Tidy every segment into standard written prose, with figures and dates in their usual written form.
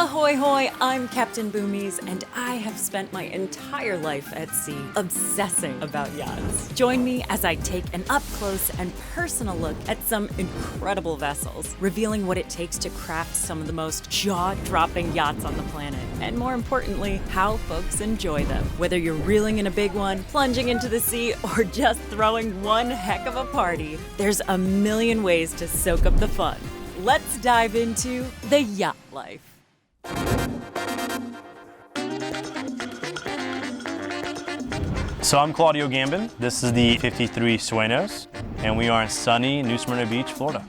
Ahoy hoy, I'm Captain Boomies, and I have spent my entire life at sea obsessing about yachts. Join me as I take an up-close and personal look at some incredible vessels, revealing what it takes to craft some of the most jaw-dropping yachts on the planet, and more importantly, how folks enjoy them. Whether you're reeling in a big one, plunging into the sea, or just throwing one heck of a party, there's a million ways to soak up the fun. Let's dive into the yacht life. So I'm Claudio Gambin. This is the 53 Sueños, and we are in sunny New Smyrna Beach, Florida.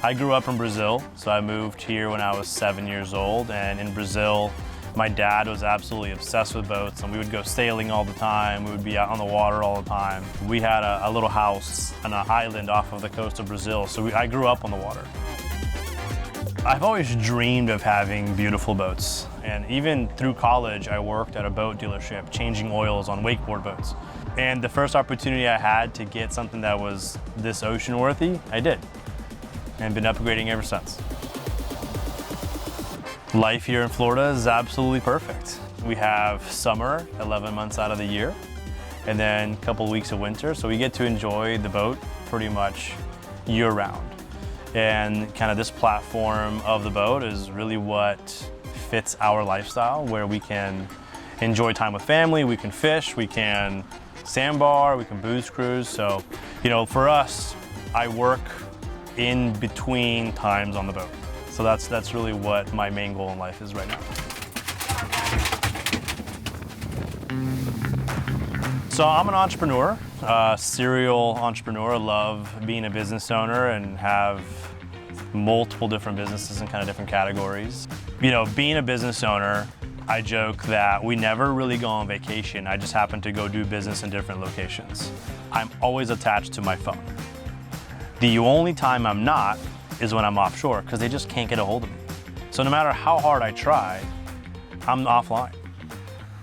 I grew up in Brazil, so I moved here when I was 7 years old, and in Brazil, my dad was absolutely obsessed with boats, and we would go sailing all the time. We would be out on the water all the time. We had a little house on an island off of the coast of Brazil, so I grew up on the water. I've always dreamed of having beautiful boats, and even through college, I worked at a boat dealership changing oils on wakeboard boats. And the first opportunity I had to get something that was this ocean-worthy, I did, and been upgrading ever since. Life here in Florida is absolutely perfect. We have summer 11 months out of the year, and then a couple of weeks of winter, so we get to enjoy the boat pretty much year-round. And kind of this platform of the boat is really what fits our lifestyle, where we can enjoy time with family, we can fish, we can sandbar, we can booze cruise. So, you know, for us, I work in between times on the boat. So that's really what my main goal in life is right now. So I'm an entrepreneur, serial entrepreneur. I love being a business owner and have multiple different businesses in kind of different categories. You know, being a business owner, I joke that we never really go on vacation. I just happen to go do business in different locations. I'm always attached to my phone. The only time I'm not is when I'm offshore, because they just can't get a hold of me. So no matter how hard I try, I'm offline.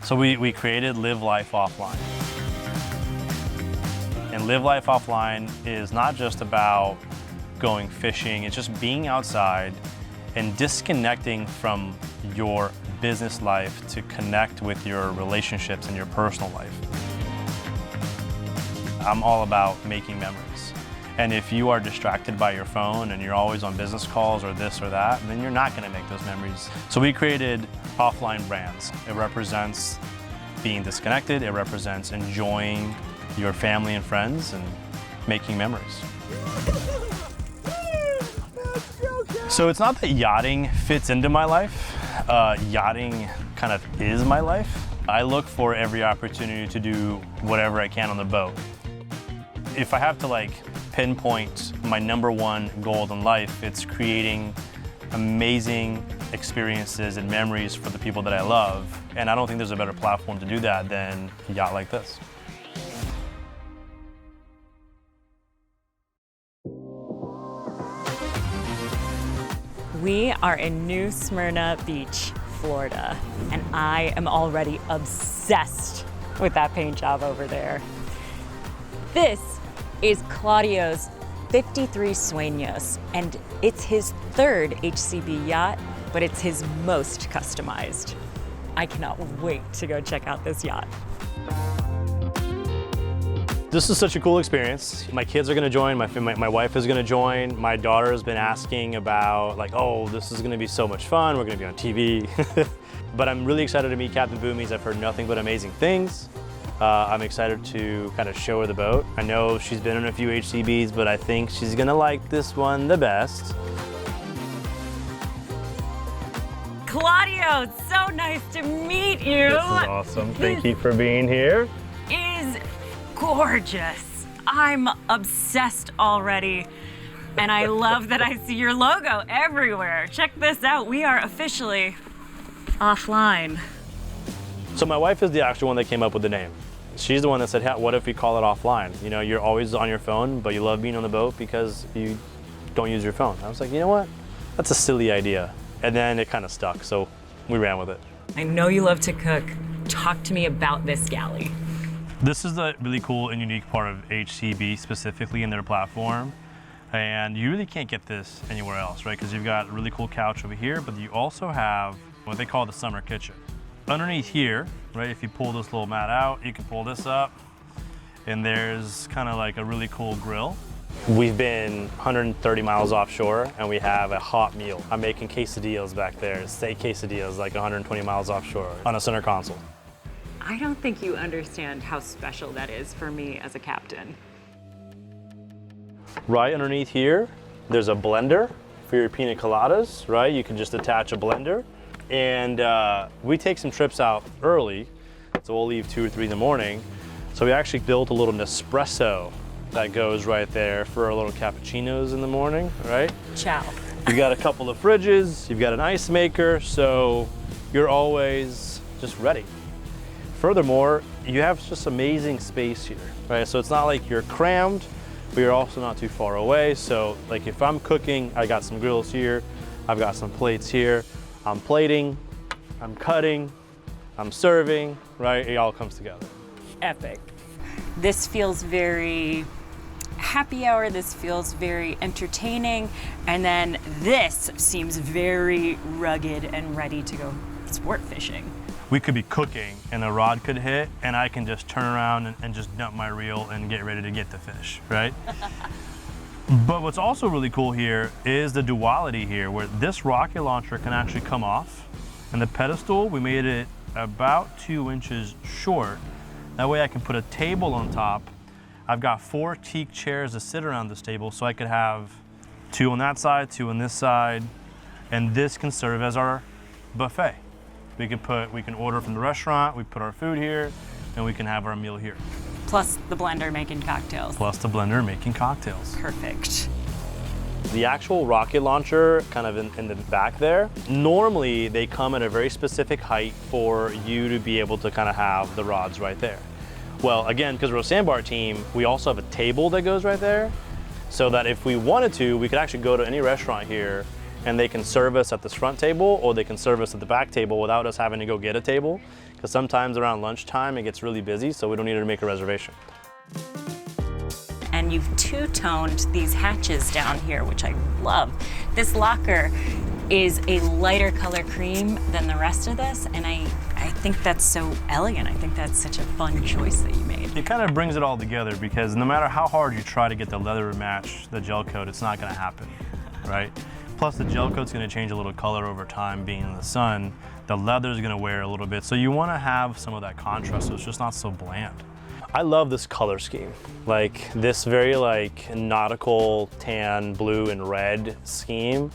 So we created Live Life Offline. And Live Life Offline is not just about going fishing, it's just being outside and disconnecting from your business life to connect with your relationships and your personal life. I'm all about making memories. And if you are distracted by your phone and you're always on business calls or this or that, then you're not gonna make those memories. So we created Offline Brands. It represents being disconnected, it represents enjoying your family and friends and making memories. So it's not that yachting fits into my life. Yachting kind of is my life. I look for every opportunity to do whatever I can on the boat. If I have to pinpoint my #1 goal in life, it's creating amazing experiences and memories for the people that I love. And I don't think there's a better platform to do that than a yacht like this. We are in New Smyrna Beach, Florida, and I am already obsessed with that paint job over there. This is Claudio's 53 Sueños, and it's his 3rd HCB yacht, but it's his most customized. I cannot wait to go check out this yacht. This is such a cool experience. My kids are gonna join, my wife is gonna join. My daughter has been asking about oh, this is gonna be so much fun, we're gonna be on TV. But I'm really excited to meet Captain Boomies. I've heard nothing but amazing things. I'm excited to kind of show her the boat. I know she's been in a few HCBs, but I think she's gonna like this one the best. Claudio, so nice to meet you. This is awesome. Thank you for being here. Is gorgeous. I'm obsessed already. And I love that I see your logo everywhere. Check this out. We are officially offline. So my wife is the actual one that came up with the name. She's the one that said, hey, what if we call it offline? You know, you're always on your phone, but you love being on the boat because you don't use your phone. I was like, you know what? That's a silly idea. And then it kind of stuck, so we ran with it. I know you love to cook. Talk to me about this galley. This is the really cool and unique part of HCB, specifically in their platform. And you really can't get this anywhere else, right? Because you've got a really cool couch over here, but you also have what they call the summer kitchen. Underneath here, right, if you pull this little mat out, you can pull this up, and there's kind of like a really cool grill. We've been 130 miles offshore, and we have a hot meal. I'm making quesadillas back there, steak quesadillas, like 120 miles offshore on a center console. I don't think you understand how special that is for me as a captain. Right underneath here, there's a blender for your pina coladas, right? You can just attach a blender. And we take some trips out early, so we'll leave 2 or 3 in the morning. So we actually built a little Nespresso that goes right there for our little cappuccinos in the morning, right? Ciao. You've got a couple of fridges, you've got an ice maker, so you're always just ready. Furthermore, you have just amazing space here, right? So it's not like you're crammed, but you're also not too far away. So like if I'm cooking, I got some grills here, I've got some plates here, I'm plating, I'm cutting, I'm serving, right? It all comes together. Epic. This feels very happy hour, this feels very entertaining, and then this seems very rugged and ready to go sport fishing. We could be cooking and a rod could hit, and I can just turn around and just dump my reel and get ready to get the fish, right? But what's also really cool here is the duality here, where this rocket launcher can actually come off, and the pedestal, we made it about 2 inches short. That way I can put a table on top. I've got 4 teak chairs to sit around this table, so I could have 2 on that side, 2 on this side, and this can serve as our buffet. We can order from the restaurant, we put our food here, and we can have our meal here. Plus the blender making cocktails. Plus the blender making cocktails. Perfect. The actual rocket launcher, kind of in the back there, normally they come at a very specific height for you to be able to kind of have the rods right there. Well, again, because we're a sandbar team, we also have a table that goes right there, so that if we wanted to, we could actually go to any restaurant here and they can serve us at this front table, or they can serve us at the back table without us having to go get a table. Because sometimes around lunchtime it gets really busy, so we don't need to make a reservation. And you've two-toned these hatches down here, which I love. This locker is a lighter color cream than the rest of this, and I think that's so elegant. I think that's such a fun choice that you made. It kind of brings it all together, because no matter how hard you try to get the leather to match the gel coat, it's not gonna happen, right? Plus the gel coat's gonna change a little color over time being in the sun. The leather's gonna wear a little bit, so you wanna have some of that contrast so it's just not so bland. I love this color scheme. Like this very like nautical tan, blue, and red scheme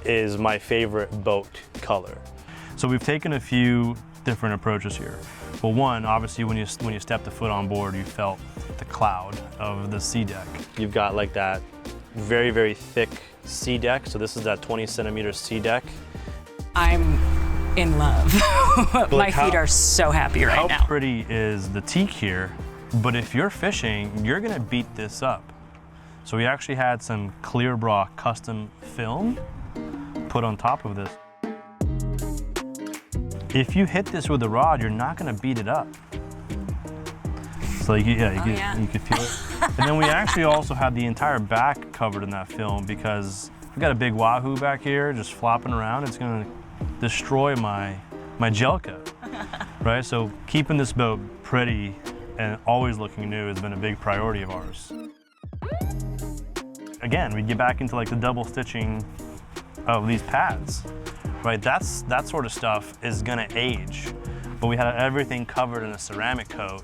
is my favorite boat color. So we've taken a few different approaches here. Well, one, obviously when you step the foot on board, you felt the cloud of the sea deck. You've got like that very, very thick sea deck. So this is that 20 centimeter sea deck. I'm in love. My feet are so happy right now. How pretty is the teak here? But if you're fishing, you're gonna beat this up. So we actually had some Clear Bra custom film put on top of this. If you hit this with a rod, you're not gonna beat it up. So you could feel it. And then we actually also had the entire back covered in that film, because we've got a big wahoo back here just flopping around. It's gonna destroy my gel coat, right? So keeping this boat pretty and always looking new has been a big priority of ours. Again, we get back into like the double stitching of these pads, right? That sort of stuff is gonna age, but we had everything covered in a ceramic coat.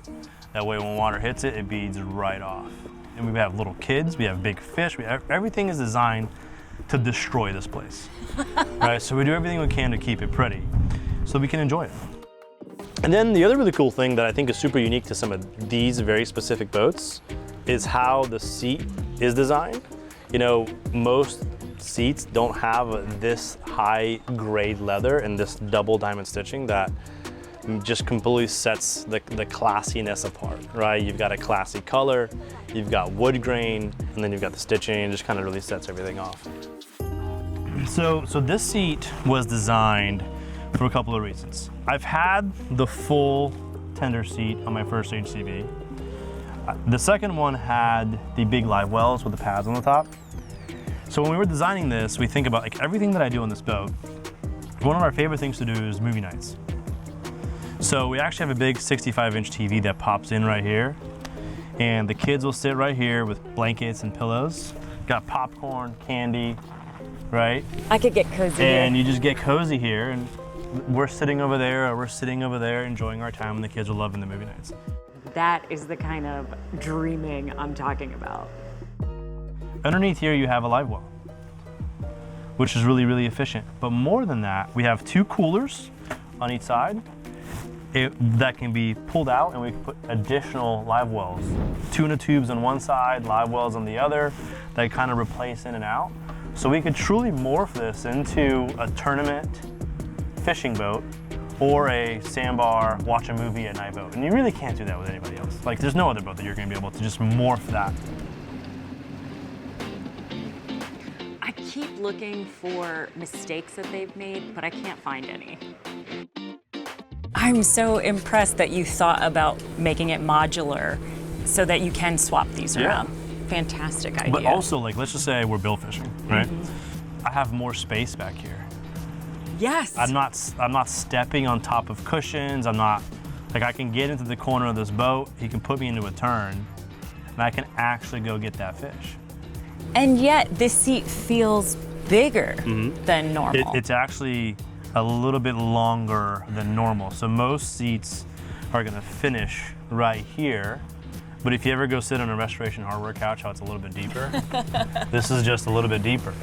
That way when water hits it, it beads right off. And we have little kids, we have big fish, everything is designed to destroy this place, right? So we do everything we can to keep it pretty so we can enjoy it. And then the other really cool thing that I think is super unique to some of these very specific boats is how the seat is designed. You know, most seats don't have this high grade leather and this double diamond stitching that just completely sets the classiness apart, right? You've got a classy color, you've got wood grain, and then you've got the stitching, and just kind of really sets everything off. So this seat was designed for a couple of reasons. I've had the full tender seat on my first HCB. The second one had the big live wells with the pads on the top. So when we were designing this, we think about like everything that I do on this boat. One of our favorite things to do is movie nights. So we actually have a big 65-inch TV that pops in right here. And the kids will sit right here with blankets and pillows. Got popcorn, candy, right? I could get cozy And here. you just get cozy here, and we're sitting over there, or we're sitting over there enjoying our time, and the kids are loving the movie nights. That is the kind of dreaming I'm talking about. Underneath here, you have a live well, which is really, really efficient. But more than that, we have 2 coolers on each side that can be pulled out, and we can put additional live wells. Tuna tubes on one side, live wells on the other, that kind of replace in and out. So we could truly morph this into a tournament fishing boat or a sandbar, watch a movie at night boat. And you really can't do that with anybody else. Like, there's no other boat that you're gonna be able to just morph that. I keep looking for mistakes that they've made, but I can't find any. I'm so impressed that you thought about making it modular so that you can swap these around. Fantastic idea. But also, like, let's just say we're bill fishing, right? I have more space back here. Yes. I'm not stepping on top of cushions. I'm not, like, I can get into the corner of this boat. He can put me into a turn, and I can actually go get that fish. And yet, this seat feels bigger than normal. It's actually a little bit longer than normal. So most seats are gonna finish right here. But if you ever go sit on a restoration hardware couch, how it's a little bit deeper, this is just a little bit deeper.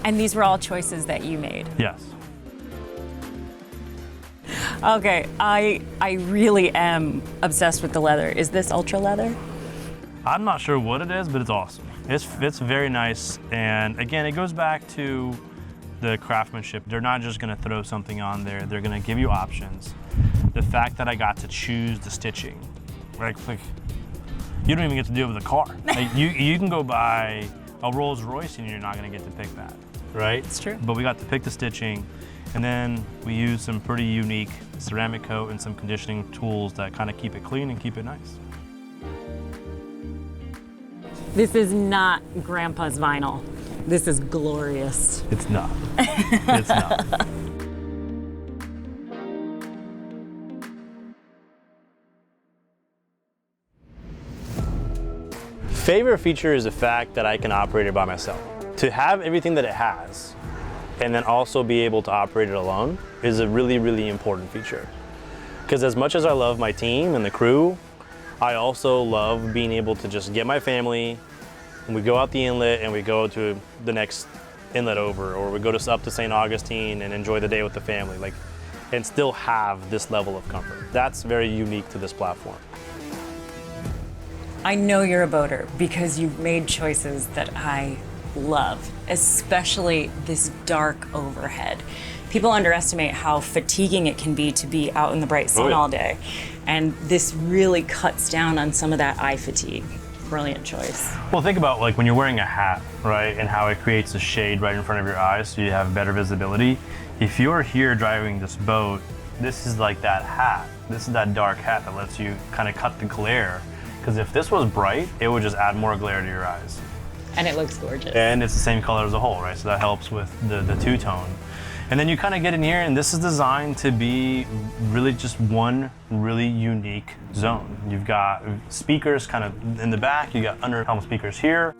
And these were all choices that you made. Yes. Okay, I really am obsessed with the leather. Is this ultra leather? I'm not sure what it is, but it's awesome. It's very nice. And again, it goes back to the craftsmanship. They're not just gonna throw something on there, they're gonna give you options. The fact that I got to choose the stitching, right? Like, you don't even get to do it with a car. Like, you can go buy a Rolls Royce and you're not gonna get to pick that, right? It's true. But we got to pick the stitching, and then we used some pretty unique ceramic coat and some conditioning tools that kind of keep it clean and keep it nice. This is not Grandpa's vinyl. This is glorious. It's not. It's not. Favorite feature is the fact that I can operate it by myself. To have everything that it has, and then also be able to operate it alone, is a really, really important feature. Because as much as I love my team and the crew, I also love being able to just get my family, and we go out the inlet and we go to the next inlet over, or we go up to St. Augustine and enjoy the day with the family, like, and still have this level of comfort. That's very unique to this platform. I know you're a boater because you've made choices that I love, especially this dark overhead. People underestimate how fatiguing it can be to be out in the bright sun all day. And this really cuts down on some of that eye fatigue. Brilliant choice. Well, think about like when you're wearing a hat, right? And how it creates a shade right in front of your eyes so you have better visibility. If you're here driving this boat, this is like that hat. This is that dark hat that lets you kind of cut the glare. Because if this was bright, it would just add more glare to your eyes. And it looks gorgeous. And it's the same color as a whole, right? So that helps with the two-tone. And then you kind of get in here, and this is designed to be really just one really unique zone. You've got speakers kind of in the back, you got under-helm speakers here.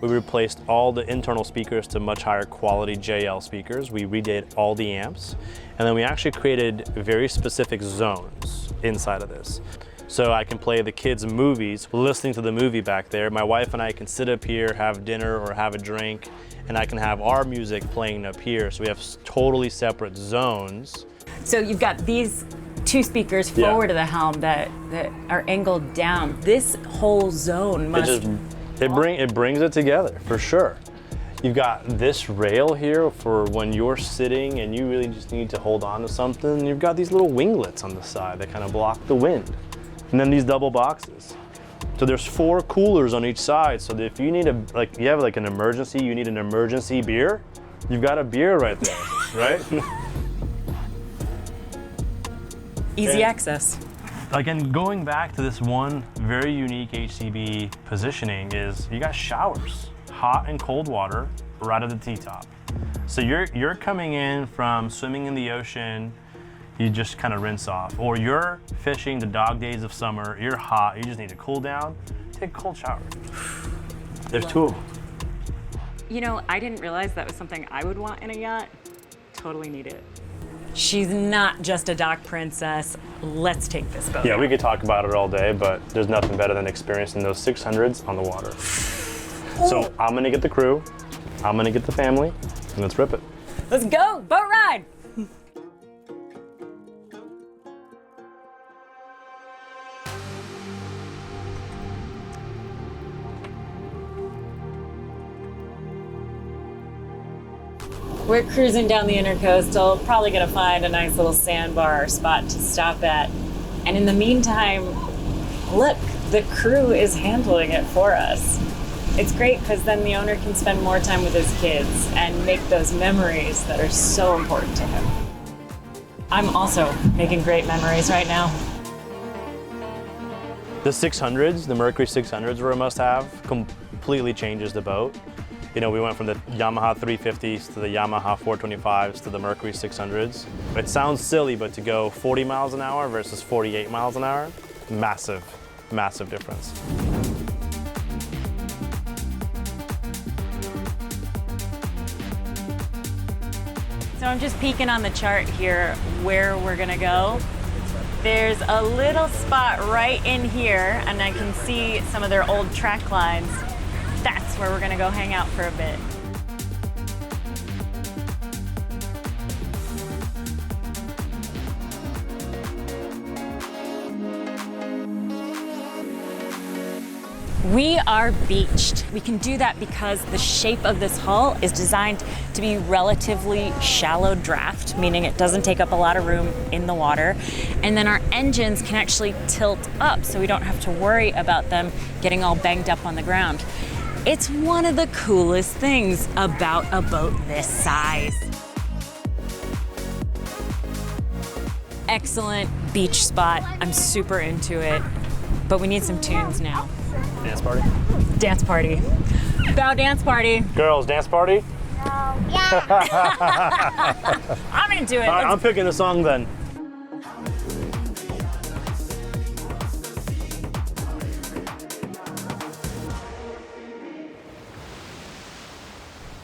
We replaced all the internal speakers to much higher quality JL speakers. We redid all the amps. And then we actually created very specific zones inside of this. So I can play the kids' movies, listening to the movie back there. My wife and I can sit up here, have dinner or have a drink, and I can have our music playing up here. So we have totally separate zones. So you've got these two speakers forward of the helm that are angled down. This whole zone must... It brings it together, for sure. You've got this rail here for when you're sitting and you really just need to hold on to something. You've got these little winglets on the side that kind of block the wind. And then these double boxes. So there's 4 coolers on each side. So that if you need you have like an emergency, you need an emergency beer, you've got a beer right there, right? Easy access. Again, going back to this one very unique HCB positioning is you got showers, hot and cold water, right at the T-top. So you're coming in from swimming in the ocean, you just kind of rinse off. Or you're fishing the dog days of summer, you're hot, you just need to cool down, take a cold shower. There's two of them. You know, I didn't realize that was something I would want in a yacht. Totally need it. She's not just a dock princess. Let's take this boat. Yeah, we could talk about it all day, but there's nothing better than experiencing those 600s on the water. So I'm gonna get the crew, I'm gonna get the family, and let's rip it. Let's go, boat ride! We're cruising down the intercoastal, probably gonna find a nice little sandbar spot to stop at. And in the meantime, look, the crew is handling it for us. It's great because then the owner can spend more time with his kids and make those memories that are so important to him. I'm also making great memories right now. The 600s, the Mercury 600s were a must-have, completely changes the boat. You know, we went from the Yamaha 350s to the Yamaha 425s to the Mercury 600s. It sounds silly, but to go 40 miles an hour versus 48 miles an hour, massive, massive difference. So I'm just peeking on the chart here where we're gonna go. There's a little spot right in here, and I can see some of their old track lines. That's where we're gonna go hang out for a bit. We are beached. We can do that because the shape of this hull is designed to be relatively shallow draft, meaning it doesn't take up a lot of room in the water. And then our engines can actually tilt up so we don't have to worry about them getting all banged up on the ground. It's one of the coolest things about a boat this size. Excellent beach spot. I'm super into it, but we need some tunes now. Dance party? Dance party. Bow dance party. Girls, dance party? Yeah. I'm into it. All right, I'm picking the song then.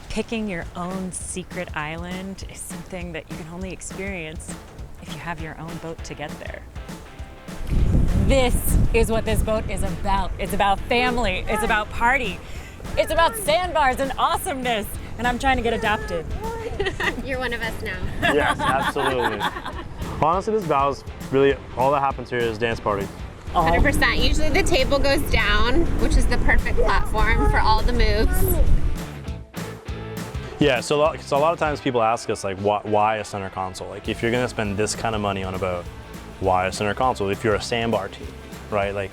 Picking your own secret island is something that you can only experience if you have your own boat to get there. This is what this boat is about. It's about family, it's about party, it's about sandbars and awesomeness, and I'm trying to get adopted. You're one of us now. Yes, absolutely. Honestly, this vows really, all that happens here is dance party. 100%. Usually the table goes down, which is the perfect platform for all the moves. Yeah, so a lot of times people ask us, like, why a center console? Like, if you're gonna spend this kind of money on a boat, why a center console? If you're a sandbar team, right? Like,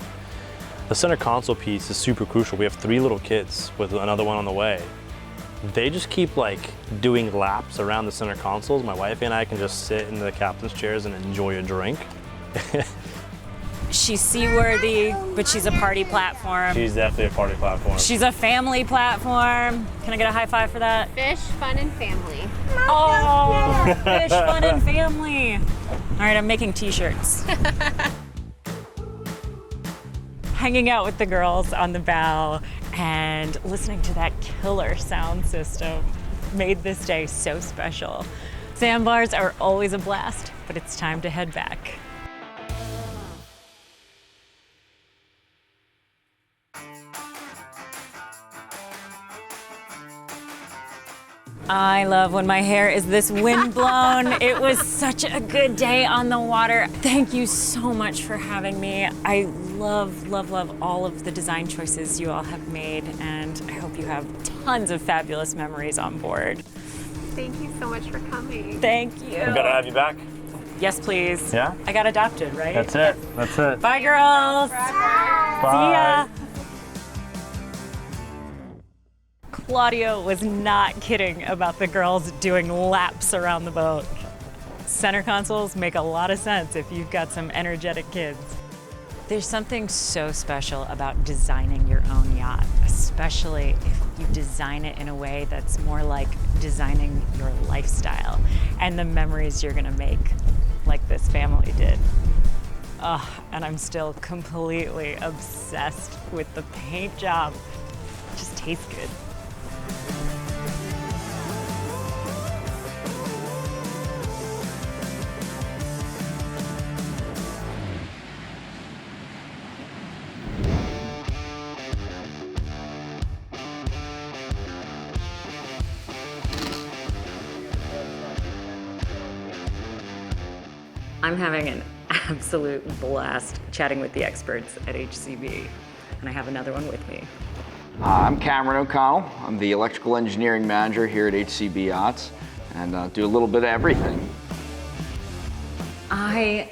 the center console piece is super crucial. We have 3 little kids with another one on the way. They just keep like doing laps around the center consoles. My wife and I can just sit in the captain's chairs and enjoy a drink. She's seaworthy, but she's a party platform. She's definitely a party platform. She's a family platform. Can I get a high five for that? Fish, fun, and family. Oh, fish, fun, and family. All right, I'm making t-shirts. Hanging out with the girls on the bow and listening to that killer sound system made this day so special. Sandbars are always a blast, but it's time to head back. I love when my hair is this windblown. It was such a good day on the water. Thank you so much for having me. I love, love, love all of the design choices you all have made, and I hope you have tons of fabulous memories on board. Thank you so much for coming. Thank you. We gotta have you back. Yes, please. Yeah? I got adopted, right? That's it. That's it. Bye, girls. Bye. See ya. Claudio was not kidding about the girls doing laps around the boat. Center consoles make a lot of sense if you've got some energetic kids. There's something so special about designing your own yacht, especially if you design it in a way that's more like designing your lifestyle and the memories you're gonna make, like this family did. And I'm still completely obsessed with the paint job. It just tastes good. I'm having an absolute blast chatting with the experts at HCB, and I have another one with me. I'm Cameron O'Connell. I'm the electrical engineering manager here at HCB Yachts, and do a little bit of everything. I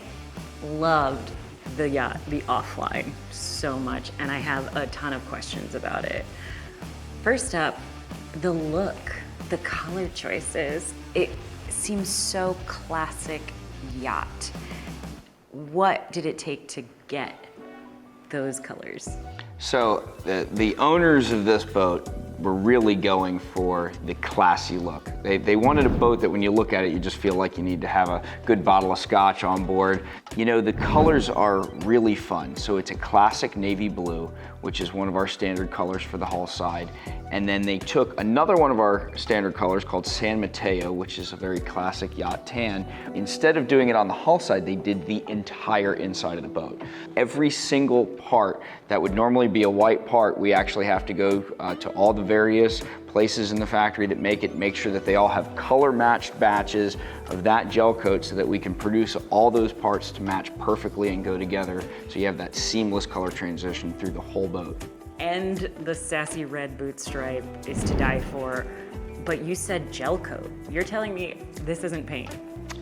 loved the yacht, the offline, so much, and I have a ton of questions about it. First up, the look, the color choices. It seems so classic yacht. What did it take to get those colors? So the owners of this boat were really going for the classy look. They wanted a boat that when you look at it, you just feel like you need to have a good bottle of scotch on board. You know, the colors are really fun. So it's a classic navy blue, which is one of our standard colors for the hull side. And then they took another one of our standard colors called San Mateo, which is a very classic yacht tan. Instead of doing it on the hull side, they did the entire inside of the boat. Every single part that would normally be a white part, we actually have to go to all the various places in the factory that make sure that they all have color matched batches of that gel coat so that we can produce all those parts to match perfectly and go together, so you have that seamless color transition through the whole boat. And the sassy red boot stripe is to die for, but you said gel coat. You're telling me this isn't paint?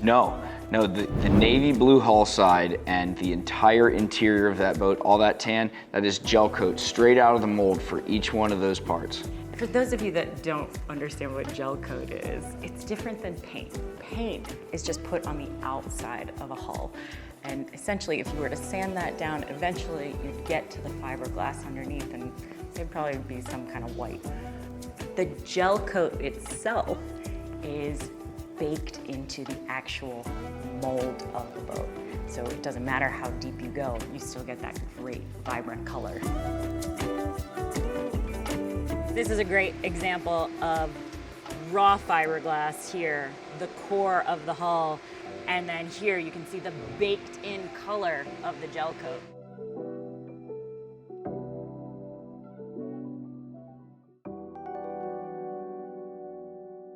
No, the navy blue hull side and the entire interior of that boat, all that tan, that is gel coat straight out of the mold for each one of those parts. For those of you that don't understand what gel coat is, it's different than paint. Paint is just put on the outside of a hull. And essentially, if you were to sand that down, eventually you'd get to the fiberglass underneath and there'd probably be some kind of white. The gel coat itself is baked into the actual mold of the boat. So it doesn't matter how deep you go, you still get that great, vibrant color. This is a great example of raw fiberglass here, the core of the hull, and then here you can see the baked in color of the gel coat.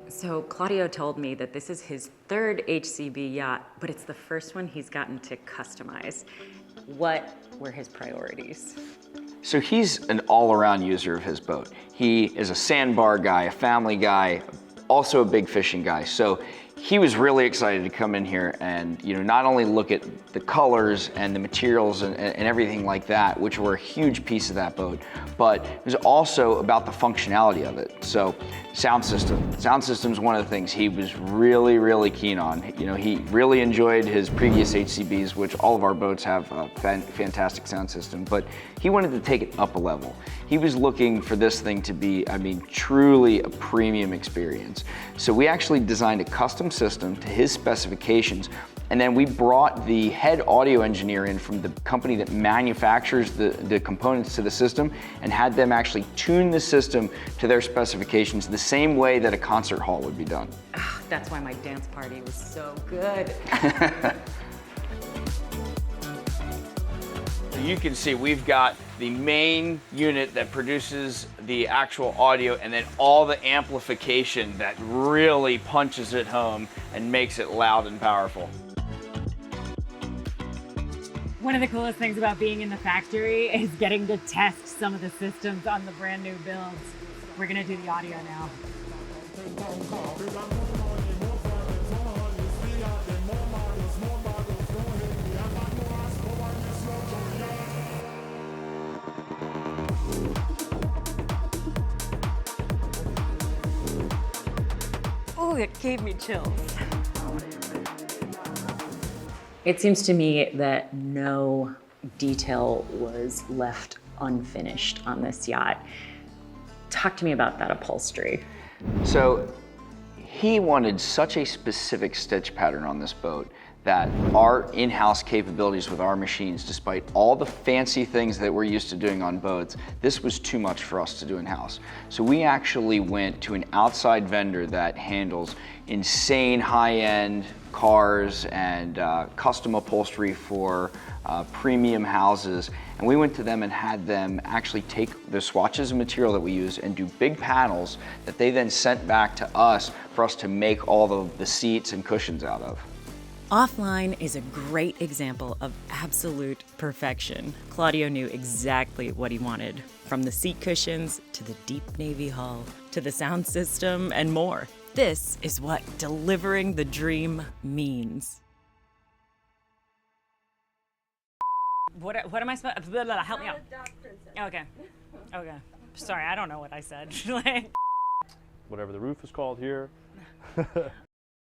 So Claudio told me that this is his third HCB yacht, but it's the first one he's gotten to customize. What were his priorities? So he's an all-around user of his boat. He is a sandbar guy, a family guy, also a big fishing guy. So he was really excited to come in here and, you know, not only look at the colors and the materials and everything like that, which were a huge piece of that boat, but it was also about the functionality of it. So sound system's one of the things he was really, really keen on. You know, he really enjoyed his previous HCBs, which all of our boats have a fantastic sound system, but he wanted to take it up a level. He was looking for this thing to be, I mean, truly a premium experience. So we actually designed a custom system to his specifications, and then we brought the head audio engineer in from the company that manufactures the components to the system and had them actually tune the system to their specifications the same way that a concert hall would be done. Oh, that's why my dance party was so good. You can see we've got the main unit that produces the actual audio and then all the amplification that really punches it home and makes it loud and powerful. One of the coolest things about being in the factory is getting to test some of the systems on the brand new builds. We're gonna do the audio now. Oh, it gave me chills. It seems to me that no detail was left unfinished on this yacht. Talk to me about that upholstery. So he wanted such a specific stitch pattern on this boat that our in-house capabilities with our machines, despite all the fancy things that we're used to doing on boats, this was too much for us to do in-house. So we actually went to an outside vendor that handles insane high-end cars and custom upholstery for premium houses. And we went to them and had them actually take the swatches of material that we use and do big panels that they then sent back to us for us to make all the seats and cushions out of. Offline is a great example of absolute perfection. Claudio knew exactly what he wanted, from the seat cushions to the deep navy hull to the sound system and more. This is what delivering the dream means. What am I supposed to, help me out. Okay. Sorry, I don't know what I said. Whatever the roof is called here.